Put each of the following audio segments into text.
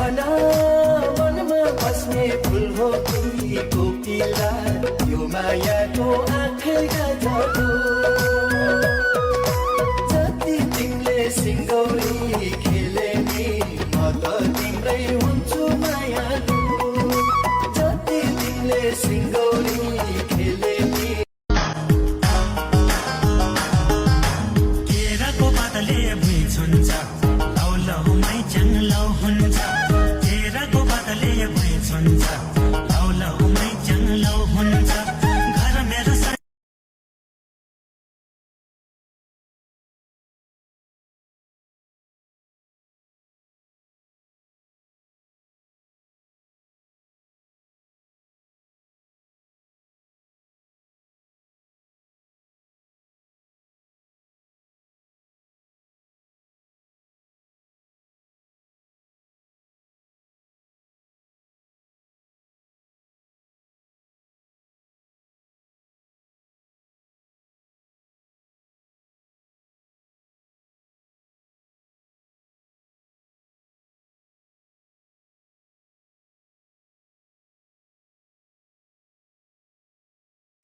भन मनमा बस्ने फुल हो तिमी कोकिला यो मायाको आँखाका जादु जति तिमीले सिङ्गौली खेले नि म त तिम्रै हुन्छु मायालु जति तिमीले सिङ्गौली खेले नि केराको पातले भुइँ छुन्छ लौ लौ मै जङ्गलौ हुन्छ केराको पातले भुइँ छुन्छ लौ लौ मै जङ्गलौ हुन्छ घर मेरो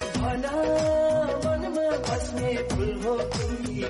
भन मनमा बस्ने फुल हो तिमी